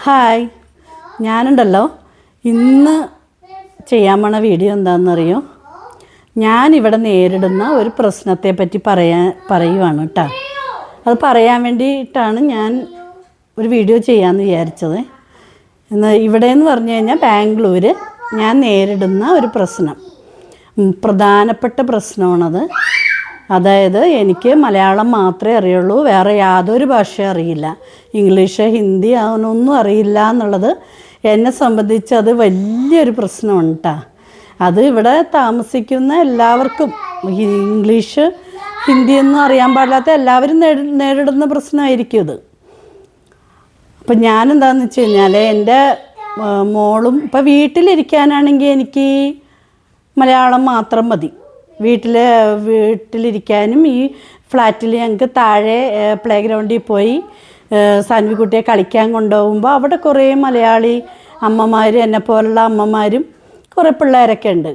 Hi, ഞാനുണ്ടല്ലോ ഇന്ന് ചെയ്യാൻ പോണ വീഡിയോ എന്താണെന്നറിയോ? ഞാനിവിടെ നേരിടുന്ന ഒരു പ്രശ്നത്തെപ്പറ്റി പറയുവാണ് കേട്ടോ. അത് പറയാൻ വേണ്ടിയിട്ടാണ് ഞാൻ ഒരു വീഡിയോ ചെയ്യാമെന്ന് വിചാരിച്ചത്. ഇവിടെയെന്ന് പറഞ്ഞു കഴിഞ്ഞാൽ ബാംഗ്ലൂർ ഞാൻ നേരിടുന്ന ഒരു പ്രശ്നം, പ്രധാനപ്പെട്ട പ്രശ്നമാണത്. അതായത് എനിക്ക് മലയാളം മാത്രമേ അറിയുള്ളൂ, വേറെ യാതൊരു ഭാഷയും അറിയില്ല. ഇംഗ്ലീഷ്, ഹിന്ദി അവനൊന്നും അറിയില്ല എന്നുള്ളത് എന്നെ സംബന്ധിച്ച് അത് വലിയൊരു പ്രശ്നമാണ് കേട്ടോ. അത് ഇവിടെ താമസിക്കുന്ന എല്ലാവർക്കും ഇംഗ്ലീഷ്, ഹിന്ദിയൊന്നും അറിയാൻ പാടില്ലാത്ത എല്ലാവരും നേരിടുന്ന പ്രശ്നമായിരിക്കും ഇത്. അപ്പം ഞാനെന്താണെന്ന് വെച്ച് കഴിഞ്ഞാൽ എൻ്റെ മോളും വീട്ടിലിരിക്കാനാണെങ്കിൽ എനിക്ക് മലയാളം മാത്രം മതി. വീട്ടിലിരിക്കാനും ഈ ഫ്ലാറ്റിൽ ഞങ്ങൾക്ക് താഴെ പ്ലേ ഗ്രൗണ്ടിൽ പോയി സാൻവിക്കുട്ടിയെ കളിക്കാൻ കൊണ്ടുപോകുമ്പോൾ അവിടെ കുറേ മലയാളി അമ്മമാർ, എന്നെപ്പോലുള്ള അമ്മമാരും കുറേ പിള്ളേരൊക്കെ ഉണ്ട്.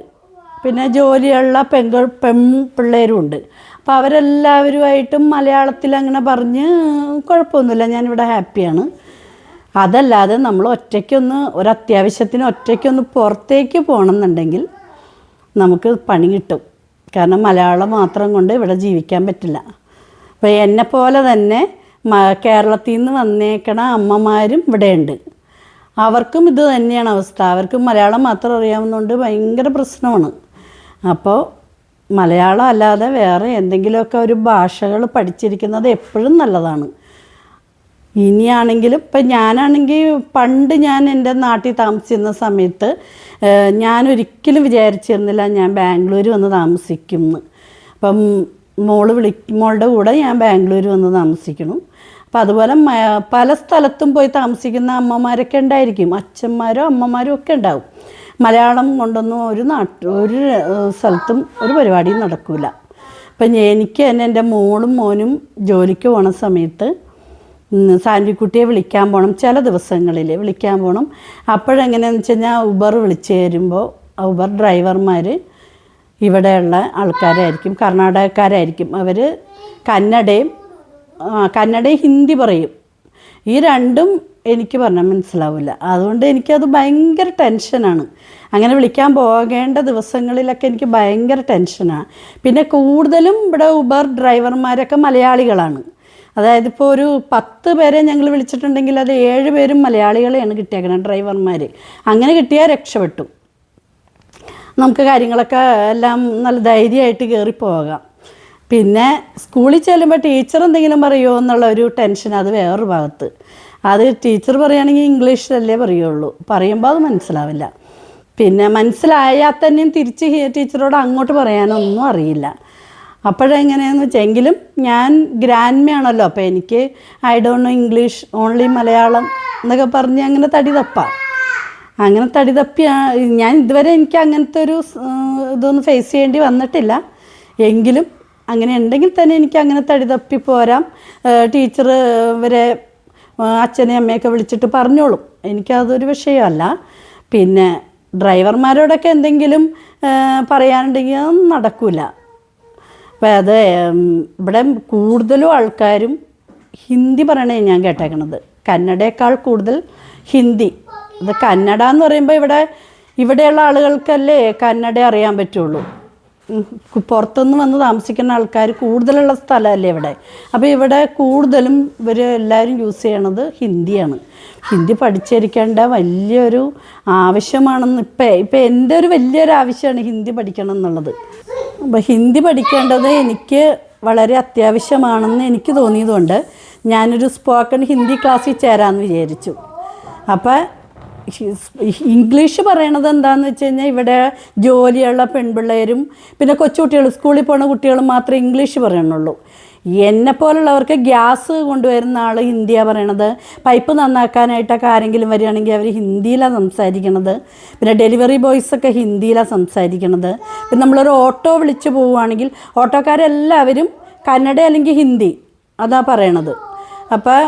പിന്നെ ജോലിയുള്ള പെൺപിള്ളേരും ഉണ്ട്. അപ്പോൾ അവരെല്ലാവരുമായിട്ടും മലയാളത്തിൽ അങ്ങനെ പറഞ്ഞ് കുഴപ്പമൊന്നുമില്ല, ഞാനിവിടെ ഹാപ്പിയാണ്. അതല്ലാതെ നമ്മൾ ഒരത്യാവശ്യത്തിന് ഒറ്റയ്ക്കൊന്ന് പുറത്തേക്ക് പോകണമെന്നുണ്ടെങ്കിൽ നമുക്ക് പണി കിട്ടും. കാരണം മലയാളം മാത്രം കൊണ്ട് ഇവിടെ ജീവിക്കാൻ പറ്റില്ല. അപ്പോൾ എന്നെപ്പോലെ തന്നെ കേരളത്തിൽ നിന്ന് വന്നേക്കണ അമ്മമാരും ഇവിടെയുണ്ട്. അവർക്കും ഇത് തന്നെയാണ് അവസ്ഥ. അവർക്കും മലയാളം മാത്രം അറിയാവുന്നതുകൊണ്ട് ഭയങ്കര പ്രശ്നമാണ്. അപ്പോൾ മലയാളം അല്ലാതെ വേറെ എന്തെങ്കിലുമൊക്കെ ഒരു ഭാഷകൾ പഠിച്ചിരിക്കുന്നത് എപ്പോഴും നല്ലതാണ്. ഇനിയാണെങ്കിലും ഞാനാണെങ്കിൽ പണ്ട് ഞാൻ എൻ്റെ നാട്ടിൽ താമസിച്ചിരുന്ന സമയത്ത് ഞാനൊരിക്കലും വിചാരിച്ചിരുന്നില്ല ഞാൻ ബാംഗ്ലൂർ വന്ന് താമസിക്കുമെന്ന്. അപ്പം മോളുടെ കൂടെ ഞാൻ ബാംഗ്ലൂർ വന്ന് താമസിക്കണം. അപ്പം അതുപോലെ പല സ്ഥലത്തും പോയി താമസിക്കുന്ന അമ്മമാരൊക്കെ ഉണ്ടായിരിക്കും, അച്ഛന്മാരോ അമ്മമാരും ഒക്കെ ഉണ്ടാവും. മലയാളം കൊണ്ടൊന്നും ഒരു സ്ഥലത്തും ഒരു പരിപാടിയും നടക്കില്ല. അപ്പം എനിക്ക് തന്നെ എൻ്റെ മോളും മോനും ജോലിക്ക് പോണ സമയത്ത് സാൻവിക്കുട്ടിയെ വിളിക്കാൻ പോകണം, ചില ദിവസങ്ങളിൽ വിളിക്കാൻ പോകണം. അപ്പോഴെങ്ങനെയാണെന്ന് വെച്ച് കഴിഞ്ഞാൽ ഉബർ വിളിച്ച് തരുമ്പോൾ ഉബർ ഡ്രൈവർമാർ ഇവിടെയുള്ള ആൾക്കാരായിരിക്കും, കർണാടകക്കാരായിരിക്കും. അവർ കന്നഡയും ഹിന്ദി പറയും. ഈ രണ്ടും എനിക്ക് പറഞ്ഞാൽ മനസ്സിലാവില്ല. അതുകൊണ്ട് എനിക്കത് ഭയങ്കര ടെൻഷനാണ്. അങ്ങനെ വിളിക്കാൻ പോകേണ്ട ദിവസങ്ങളിലൊക്കെ എനിക്ക് ഭയങ്കര ടെൻഷനാണ്. പിന്നെ കൂടുതലും ഇവിടെ ഉബർ ഡ്രൈവർമാരൊക്കെ മലയാളികളാണ്. അതായത് ഇപ്പോൾ ഒരു 10 പേരെ ഞങ്ങൾ വിളിച്ചിട്ടുണ്ടെങ്കിൽ അത് 7 പേരും മലയാളികളെയാണ് കിട്ടിയേക്കണം, ഡ്രൈവർമാർ. അങ്ങനെ കിട്ടിയാൽ രക്ഷപ്പെട്ടു. നമുക്ക് കാര്യങ്ങളൊക്കെ എല്ലാം നല്ല ധൈര്യമായിട്ട് കയറി പോകാം. പിന്നെ സ്കൂളിൽ ചെല്ലുമ്പോൾ ടീച്ചർ എന്തെങ്കിലും പറയുമോ എന്നുള്ള ഒരു ടെൻഷൻ, അത് വേറൊരു ഭാഗത്ത്. അത് ടീച്ചർ പറയുകയാണെങ്കിൽ ഇംഗ്ലീഷിലല്ലേ പറയുള്ളൂ, പറയുമ്പോൾ അത് മനസ്സിലാവില്ല. പിന്നെ മനസ്സിലായാൽ തന്നെയും തിരിച്ച് ടീച്ചറോട് അങ്ങോട്ട് പറയാനൊന്നും അറിയില്ല. അപ്പോഴെങ്ങനെയാണെന്ന് വെച്ചെങ്കിലും ഞാൻ ഗ്രാൻഡ്മയാണല്ലോ, അപ്പോൾ എനിക്ക് I don't know English, only Malayalam എന്നൊക്കെ പറഞ്ഞ് അങ്ങനെ തടി തപ്പി ഞാൻ ഇതുവരെ എനിക്ക് അങ്ങനത്തെ ഒരു ഇതൊന്നും ഫേസ് ചെയ്യേണ്ടി വന്നിട്ടില്ല. എങ്കിലും അങ്ങനെ ഉണ്ടെങ്കിൽ തന്നെ എനിക്ക് അങ്ങനെ തടി തപ്പി പോരാം. ടീച്ചർ ഇവരെ അച്ഛനെയും അമ്മയൊക്കെ വിളിച്ചിട്ട് പറഞ്ഞോളും, എനിക്കതൊരു വിഷയമല്ല. പിന്നെ ഡ്രൈവർമാരോടൊക്കെ എന്തെങ്കിലും പറയാനുണ്ടെങ്കിൽ അതൊന്നും നടക്കില്ല. അപ്പോൾ ഇവിടെ കൂടുതലും ആൾക്കാരും ഹിന്ദി പറയണേ ഞാൻ കേട്ടേക്കണത്, കന്നഡയേക്കാൾ കൂടുതൽ ഹിന്ദി. ഇത് കന്നഡ എന്ന് പറയുമ്പോൾ ഇവിടെയുള്ള ആളുകൾക്കല്ലേ കന്നഡ അറിയാൻ പറ്റുള്ളൂ. പുറത്തുനിന്ന് വന്ന് താമസിക്കുന്ന ആൾക്കാർ കൂടുതലുള്ള സ്ഥലമല്ലേ ഇവിടെ. അപ്പോൾ ഇവിടെ കൂടുതലും എല്ലാവരും യൂസ് ചെയ്യണത് ഹിന്ദിയാണ്. ഹിന്ദി പഠിച്ചിരിക്കേണ്ട വലിയൊരു ആവശ്യമാണെന്ന് ഇപ്പം എൻ്റെ ഒരു വലിയൊരു ആവശ്യമാണ് ഹിന്ദി പഠിക്കണം എന്നുള്ളത്. അപ്പോൾ ഹിന്ദി പഠിക്കേണ്ടത് എനിക്ക് വളരെ അത്യാവശ്യമാണെന്ന് എനിക്ക് തോന്നിയതുകൊണ്ട് ഞാനൊരു സ്പോക്കൺ ഹിന്ദി ക്ലാസ്സിൽ ചേരാമെന്ന് വിചാരിച്ചു. അപ്പോൾ ഇംഗ്ലീഷ് പറയണത് എന്താണെന്ന് വെച്ച് കഴിഞ്ഞാൽ ഇവിടെ ജോലിയുള്ള പെൺപിള്ളേരും പിന്നെ കൊച്ചുകുട്ടികൾ, സ്കൂളിൽ പോകുന്ന കുട്ടികളും മാത്രമേ ഇംഗ്ലീഷ് പറയണുള്ളൂ. എന്നെപ്പോലുള്ളവർക്ക് ഗ്യാസ് കൊണ്ടുവരുന്ന ആൾ ഹിന്ദിയാണ് പറയണത്. പൈപ്പ് നന്നാക്കാനായിട്ടൊക്കെ ആരെങ്കിലും വരികയാണെങ്കിൽ അവർ ഹിന്ദിയിലാണ് സംസാരിക്കണത്. പിന്നെ ഡെലിവറി ബോയ്സൊക്കെ ഹിന്ദിയിലാണ് സംസാരിക്കണത്. പിന്നെ നമ്മളൊരു ഓട്ടോ വിളിച്ച് പോവുകയാണെങ്കിൽ ഓട്ടോക്കാരെല്ലാവരും കന്നഡ അല്ലെങ്കിൽ ഹിന്ദി അതാ പറയണത്. അപ്പോൾ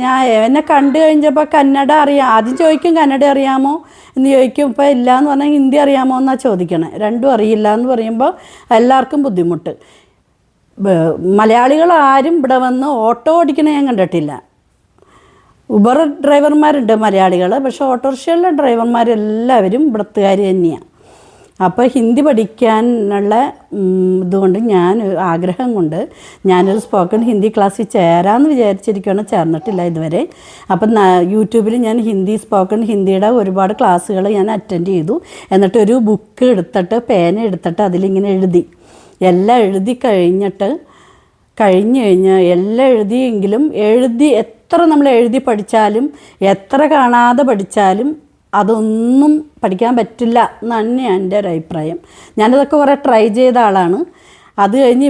ഞാൻ എന്നെ കണ്ടു കഴിഞ്ഞപ്പോൾ കന്നഡ അറിയാം, ആദ്യം ചോദിക്കും കന്നഡ അറിയാമോ എന്ന് ചോദിക്കും. ഇപ്പോൾ ഇല്ല എന്ന് പറഞ്ഞാൽ ഹിന്ദി അറിയാമോ എന്നാണ് ചോദിക്കണേ. രണ്ടും അറിയില്ല എന്ന് പറയുമ്പോൾ എല്ലാവർക്കും ബുദ്ധിമുട്ട്. മലയാളികൾ ആരും ഇവിടെ വന്ന് ഓട്ടോ ഓടിക്കണ ഞാൻ കണ്ടിട്ടില്ല. ഉബർ ഡ്രൈവർമാരുണ്ട് മലയാളികൾ, പക്ഷേ ഓട്ടോറിക്ഷയിലെ ഡ്രൈവർമാരെല്ലാവരും ഇവിടുത്തുകാർ തന്നെയാണ്. അപ്പോൾ ഹിന്ദി പഠിക്കാനുള്ള ഇതുകൊണ്ട് ആഗ്രഹം കൊണ്ട് ഞാനൊരു സ്പോക്കൺ ഹിന്ദി ക്ലാസ്സിൽ ചേരാമെന്ന് വിചാരിച്ചിരിക്കുകയാണ്, ചേർന്നിട്ടില്ല ഇതുവരെ. അപ്പം യൂട്യൂബിൽ ഞാൻ സ്പോക്കൺ ഹിന്ദിയുടെ ഒരുപാട് ക്ലാസ്സുകൾ ഞാൻ അറ്റൻഡ് ചെയ്തു. എന്നിട്ട് ഒരു ബുക്ക് എടുത്തിട്ട് പേന എടുത്തിട്ട് അതിലിങ്ങനെ എല്ലാം എഴുതി കഴിഞ്ഞ് എല്ലാം എഴുതിയെങ്കിലും എത്ര നമ്മൾ എഴുതി പഠിച്ചാലും എത്ര കാണാതെ പഠിച്ചാലും അതൊന്നും പഠിക്കാൻ പറ്റില്ല എന്നാണ് എൻ്റെ ഒരു അഭിപ്രായം. ഞാനതൊക്കെ കുറേ ട്രൈ ചെയ്ത ആളാണ്. അത് കഴിഞ്ഞ്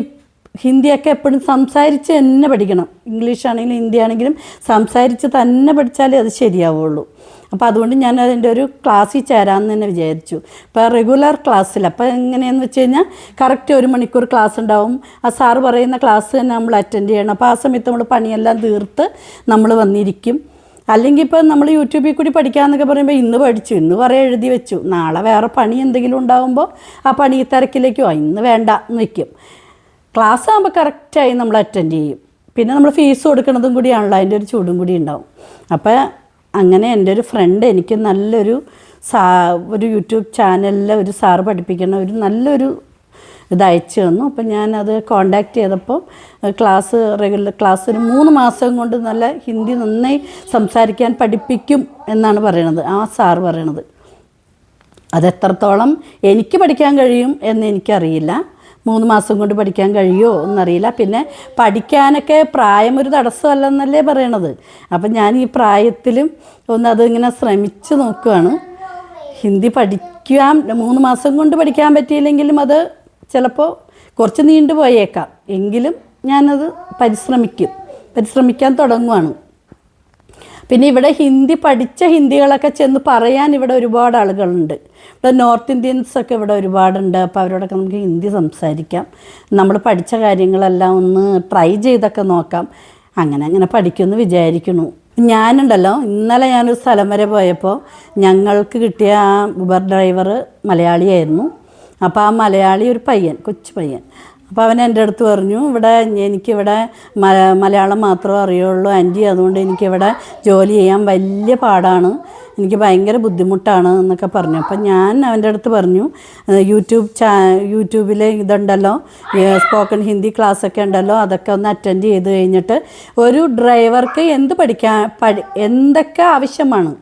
ഹിന്ദിയൊക്കെ എപ്പോഴും സംസാരിച്ച് തന്നെ പഠിക്കണം. ഇംഗ്ലീഷാണെങ്കിലും ഹിന്ദി ആണെങ്കിലും സംസാരിച്ച് തന്നെ പഠിച്ചാലേ അത് ശരിയാവുള്ളൂ. അപ്പോൾ അതുകൊണ്ട് ഞാൻ അതിൻ്റെ ഒരു ക്ലാസ്സിൽ ചേരാമെന്ന് തന്നെ വിചാരിച്ചു. ഇപ്പോൾ റെഗുലർ ക്ലാസ്സിൽ അപ്പോൾ എങ്ങനെയാണെന്ന് വെച്ച് കഴിഞ്ഞാൽ കറക്റ്റ് 1 മണിക്കൂർ ക്ലാസ് ഉണ്ടാവും. ആ സാറ് പറയുന്ന ക്ലാസ് തന്നെ നമ്മൾ അറ്റൻഡ് ചെയ്യണം. അപ്പോൾ ആ സമയത്ത് നമ്മൾ പണിയെല്ലാം തീർത്ത് നമ്മൾ വന്നിരിക്കും. അല്ലെങ്കിൽ ഇപ്പോൾ നമ്മൾ യൂട്യൂബിൽ കൂടി പഠിക്കാമെന്നൊക്കെ പറയുമ്പോൾ ഇന്ന് പഠിച്ചു, ഇന്ന് കുറേ എഴുതി വെച്ചു, നാളെ വേറെ പണി എന്തെങ്കിലും ഉണ്ടാകുമ്പോൾ ആ പണി തിരക്കിലേക്കോ ഇന്ന് വേണ്ട എന്ന് വയ്ക്കും. ക്ലാസ് ആകുമ്പോൾ കറക്റ്റായി നമ്മൾ അറ്റൻഡ് ചെയ്യും. പിന്നെ നമ്മൾ ഫീസ് കൊടുക്കുന്നതും കൂടിയാണല്ലോ, അതിൻ്റെ ഒരു ചൂടും കൂടി ഉണ്ടാവും. അപ്പോൾ അങ്ങനെ എൻ്റെ ഒരു ഫ്രണ്ട് എനിക്ക് നല്ലൊരു ഒരു യൂട്യൂബ് ചാനലിൽ ഒരു സാറ് പഠിപ്പിക്കുന്ന ഒരു നല്ലൊരു ഇത് അയച്ചു തന്നു. അപ്പം ഞാനത് കോണ്ടാക്ട് ചെയ്തപ്പോൾ റെഗുലർ ക്ലാസ് ഒരു 3 മാസം കൊണ്ട് നല്ല ഹിന്ദി നന്നായി സംസാരിക്കാൻ പഠിപ്പിക്കും എന്നാണ് പറയണത് ആ സാറ് പറയണത്. അതെത്രത്തോളം എനിക്ക് പഠിക്കാൻ കഴിയും എന്ന് എനിക്കറിയില്ല. 3 മാസം കൊണ്ട് പഠിക്കാൻ കഴിയുമോ എന്നറിയില്ല. പിന്നെ പഠിക്കാനൊക്കെ പ്രായം ഒരു തടസ്സമല്ലെന്നല്ലേ പറയണത്. അപ്പം ഞാൻ ഈ പ്രായത്തിലും അതിങ്ങനെ ശ്രമിച്ച് നോക്കുകയാണ്. ഹിന്ദി പഠിക്കാൻ 3 മാസം കൊണ്ട് പഠിക്കാൻ പറ്റിയില്ലെങ്കിലും അത് ചിലപ്പോൾ കുറച്ച് നീണ്ടു പോയേക്കാം. എങ്കിലും ഞാനത് പരിശ്രമിക്കാൻ തുടങ്ങുവാണ്. പിന്നെ ഇവിടെ ഹിന്ദി പഠിച്ച ഹിന്ദികളൊക്കെ ചെന്ന് പറയാൻ ഇവിടെ ഒരുപാട് ആളുകളുണ്ട്. ഇവിടെ നോർത്ത് ഇന്ത്യൻസൊക്കെ ഇവിടെ ഒരുപാടുണ്ട്. അപ്പോൾ അവരോടൊക്കെ നമുക്ക് ഹിന്ദി സംസാരിക്കാം. നമ്മൾ പഠിച്ച കാര്യങ്ങളെല്ലാം ഒന്ന് ട്രൈ ചെയ്തൊക്കെ നോക്കാം. അങ്ങനെ പഠിക്കുമെന്ന് വിചാരിക്കുന്നു. ഞാനുണ്ടല്ലോ, ഇന്നലെ ഞാനൊരു സ്ഥലം വരെ പോയപ്പോൾ ഞങ്ങൾക്ക് കിട്ടിയ ആ ഉബർ ഡ്രൈവർ മലയാളിയായിരുന്നു. അപ്പോൾ ആ മലയാളി ഒരു കൊച്ചു പയ്യൻ. അപ്പോൾ അവൻ എൻ്റെ അടുത്ത് പറഞ്ഞു, എനിക്കിവിടെ മലയാളം മാത്രമേ അറിയുള്ളൂ ആൻറ്റി, അതുകൊണ്ട് എനിക്കിവിടെ ജോലി ചെയ്യാൻ വലിയ പാടാണ്, എനിക്ക് ഭയങ്കര ബുദ്ധിമുട്ടാണ് എന്നൊക്കെ പറഞ്ഞു. അപ്പം ഞാൻ അവൻ്റെ അടുത്ത് പറഞ്ഞു, യൂട്യൂബിൽ ഇതുണ്ടല്ലോ, സ്പോക്കൺ ഹിന്ദി ക്ലാസ്സൊക്കെ ഉണ്ടല്ലോ, അതൊക്കെ ഒന്ന് അറ്റൻഡ് ചെയ്ത് കഴിഞ്ഞിട്ട് ഒരു ഡ്രൈവർക്ക് എന്തൊക്കെ ആവശ്യമാണ്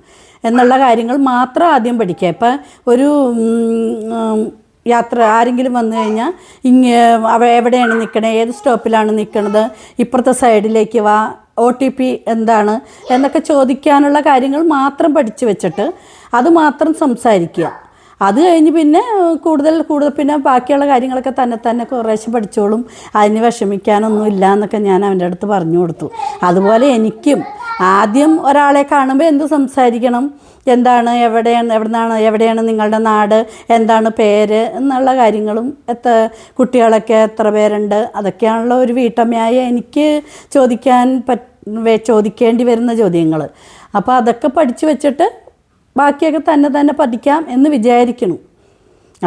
എന്നുള്ള കാര്യങ്ങൾ മാത്രം ആദ്യം പഠിക്കുക. ഇപ്പം ഒരു ആരെങ്കിലും വന്നു കഴിഞ്ഞാൽ എവിടെയാണ് നിൽക്കണത്, ഏത് സ്റ്റോപ്പിലാണ് നിൽക്കണത്, ഇപ്പുറത്തെ സൈഡിലേക്ക് വാ, OTP എന്താണ് എന്നൊക്കെ ചോദിക്കാനുള്ള കാര്യങ്ങൾ മാത്രം പഠിച്ചു വെച്ചിട്ട് അത് മാത്രം സംസാരിക്കുക. അത് കഴിഞ്ഞ് പിന്നെ കൂടുതൽ പിന്നെ ബാക്കിയുള്ള കാര്യങ്ങളൊക്കെ തന്നെ കുറേശ്ശെ പഠിച്ചോളും, അതിന് വിഷമിക്കാനൊന്നും ഇല്ല എന്നൊക്കെ ഞാൻ അവൻ്റെ അടുത്ത് പറഞ്ഞു കൊടുത്തു. അതുപോലെ എനിക്കും ആദ്യം ഒരാളെ കാണുമ്പോൾ എന്ത് സംസാരിക്കണം, എന്താണ്, എവിടെയാണ് നിങ്ങളുടെ നാട്, എന്താണ് പേര് എന്നുള്ള കാര്യങ്ങളും കുട്ടികളൊക്കെ എത്ര പേരുണ്ട്, അതൊക്കെയാണല്ലോ ഒരു വീട്ടമ്മയായ എനിക്ക് ചോദിക്കേണ്ടി വരുന്ന ചോദ്യങ്ങൾ. അപ്പോൾ അതൊക്കെ പഠിച്ചു വെച്ചിട്ട് ബാക്കിയൊക്കെ തന്നെ പഠിക്കാം എന്ന് വിചാരിക്കുന്നു.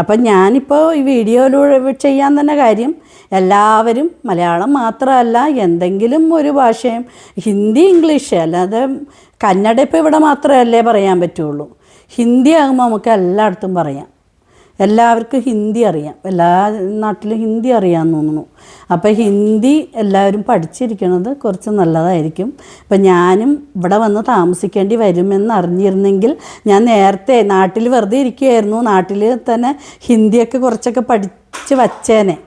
അപ്പം ഞാനിപ്പോൾ ഈ വീഡിയോയിലൂടെ ചെയ്യാൻ തന്നെ കാര്യം, എല്ലാവരും മലയാളം മാത്രമല്ല എന്തെങ്കിലും ഒരു ഭാഷയും, ഹിന്ദി ഇംഗ്ലീഷ് അല്ലാതെ കന്നഡ ഇപ്പോൾ ഇവിടെ മാത്രമല്ലേ പറയാൻ പറ്റുള്ളൂ. ഹിന്ദി ആകുമ്പോൾ നമുക്ക് എല്ലായിടത്തും പറയാം. എല്ലാവർക്കും ഹിന്ദി അറിയാം, എല്ലാ നാട്ടിലും ഹിന്ദി അറിയാമെന്ന് തോന്നുന്നു. അപ്പോൾ ഹിന്ദി എല്ലാവരും പഠിച്ചിരിക്കുന്നത് കുറച്ച് നല്ലതായിരിക്കും. അപ്പം ഞാനും ഇവിടെ വന്ന് താമസിക്കേണ്ടി വരുമെന്ന് അറിഞ്ഞിരുന്നെങ്കിൽ ഞാൻ നേരത്തെ നാട്ടിൽ വെറുതെ ഇരിക്കുകയായിരുന്നു, നാട്ടിൽ തന്നെ ഹിന്ദിയൊക്കെ കുറച്ചൊക്കെ പഠിച്ച് വച്ചേനെ.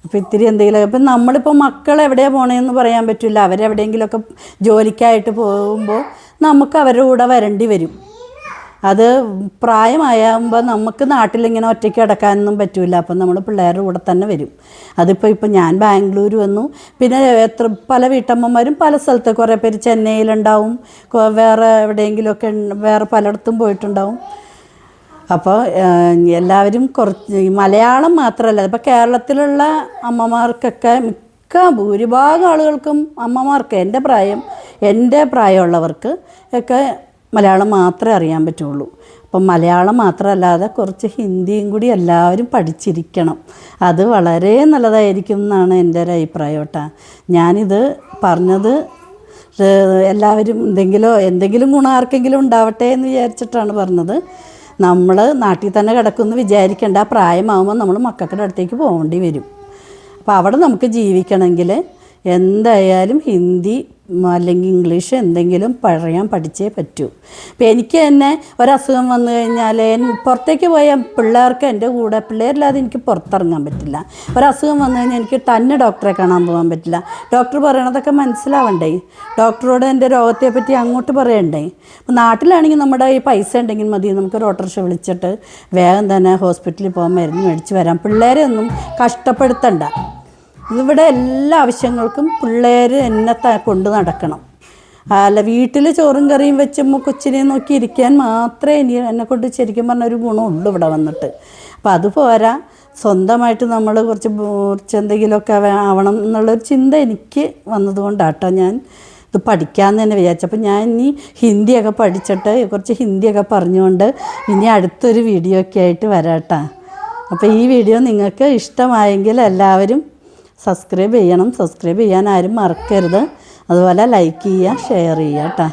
അപ്പോൾ ഇത്തിരി എന്തെങ്കിലും, ഇപ്പം നമ്മളിപ്പോൾ മക്കൾ എവിടെയാണ് പോകണമെന്ന് പറയാൻ പറ്റില്ല. അവരെവിടെയെങ്കിലുമൊക്കെ ജോലിക്കായിട്ട് പോകുമ്പോൾ നമുക്ക് അവരുടെ കൂടെ വരേണ്ടി വരും. അത് പ്രായമാകുമ്പോൾ നമുക്ക് നാട്ടിലിങ്ങനെ ഒറ്റയ്ക്ക് കിടക്കാനൊന്നും പറ്റില്ല. അപ്പം നമ്മൾ പിള്ളേരുടെ കൂടെ തന്നെ വരും. ഇപ്പം ഞാൻ ബാംഗ്ലൂർ വന്നു, പിന്നെ പല വീട്ടമ്മമാരും പല സ്ഥലത്ത്, കുറേ പേര് ചെന്നൈയിലുണ്ടാവും, വേറെ എവിടെയെങ്കിലുമൊക്കെ വേറെ പലയിടത്തും പോയിട്ടുണ്ടാവും. അപ്പോൾ എല്ലാവരും മലയാളം മാത്രമല്ല, ഇപ്പോൾ കേരളത്തിലുള്ള അമ്മമാർക്കൊക്കെ ഭൂരിഭാഗം ആളുകൾക്കും അമ്മമാർക്ക് എൻ്റെ പ്രായമുള്ളവർക്ക് ഒക്കെ മലയാളം മാത്രമേ അറിയാൻ പറ്റുള്ളൂ. അപ്പം മലയാളം മാത്രമല്ലാതെ കുറച്ച് ഹിന്ദിയും കൂടി എല്ലാവരും പഠിച്ചിരിക്കണം. അത് വളരെ നല്ലതായിരിക്കും എന്നാണ് എൻ്റെ ഒരു അഭിപ്രായം കേട്ടോ. ഞാനിത് പറഞ്ഞത് എല്ലാവരും എന്തെങ്കിലും ഗുണം ആർക്കെങ്കിലും ഉണ്ടാവട്ടെ എന്ന് വിചാരിച്ചിട്ടാണ് പറഞ്ഞത്. നമ്മൾ നാട്ടിൽ തന്നെ കിടക്കുമെന്ന് വിചാരിക്കേണ്ട. പ്രായമാകുമ്പോൾ നമ്മൾ മക്കളുടെ അടുത്തേക്ക് പോകേണ്ടി വരും. അപ്പോൾ അവിടെ നമുക്ക് ജീവിക്കണമെങ്കിൽ എന്തായാലും ഹിന്ദി അല്ലെങ്കിൽ ഇംഗ്ലീഷ് എന്തെങ്കിലും പഠിച്ചേ പറ്റൂ. ഇപ്പം എനിക്ക് തന്നെ ഒരസുഖം വന്നു കഴിഞ്ഞാൽ പുറത്തേക്ക് പോയാൽ പിള്ളേർക്ക് എൻ്റെ കൂടെ പിള്ളേരില്ലാതെ എനിക്ക് പുറത്തിറങ്ങാൻ പറ്റില്ല. ഒരസുഖം വന്നു കഴിഞ്ഞാൽ എനിക്ക് തന്നെ ഡോക്ടറെ കാണാൻ പോകാൻ പറ്റില്ല. ഡോക്ടർ പറയണതൊക്കെ മനസ്സിലാവണ്ടേ, ഡോക്ടറോട് എൻ്റെ രോഗത്തെപ്പറ്റി അങ്ങോട്ട് പറയണ്ടേ. അപ്പം നാട്ടിലാണെങ്കിൽ നമ്മുടെ ഈ പൈസ ഉണ്ടെങ്കിൽ മതി, നമുക്കൊരു ഓട്ടോറിക്ഷ വിളിച്ചിട്ട് വേഗം തന്നെ ഹോസ്പിറ്റലിൽ പോകാൻ മരുന്ന് മേടിച്ച് വരാം. പിള്ളേരെ ഒന്നും കഷ്ടപ്പെടുത്തണ്ട. ഇവിടെ എല്ലാ ആവശ്യങ്ങൾക്കും പിള്ളേർ എന്നെ കൊണ്ട് നടക്കണം. അല്ല വീട്ടിൽ ചോറും കറിയും വെച്ച് കൊച്ചിനെ നോക്കി ഇരിക്കാൻ മാത്രമേ എന്നെക്കൊണ്ട് ശരിക്കും പറഞ്ഞ ഒരു ഗുണമുള്ളൂ ഇവിടെ വന്നിട്ട്. അപ്പോൾ അത് പോരാ, സ്വന്തമായിട്ട് നമ്മൾ കുറച്ച് എന്തെങ്കിലുമൊക്കെ ആവണം എന്നുള്ളൊരു ചിന്ത എനിക്ക് വന്നതുകൊണ്ടാട്ടോ ഞാൻ ഇത് പഠിക്കാമെന്ന് തന്നെ വിചാരിച്ചപ്പോൾ ഞാൻ ഇനി ഹിന്ദിയൊക്കെ പഠിച്ചിട്ട് കുറച്ച് ഹിന്ദിയൊക്കെ പറഞ്ഞുകൊണ്ട് ഇനി അടുത്തൊരു വീഡിയോ ഒക്കെ ആയിട്ട് വരാട്ടോ. അപ്പോൾ ഈ വീഡിയോ നിങ്ങൾക്ക് ഇഷ്ടമായെങ്കിൽ എല്ലാവരും സബ്സ്ക്രൈബ് ചെയ്യണം. സബ്സ്ക്രൈബ് ചെയ്യാൻ ആരും മറക്കരുത്. അതുപോലെ ലൈക്ക് ചെയ്യുക, ഷെയർ ചെയ്യുക കേട്ടോ.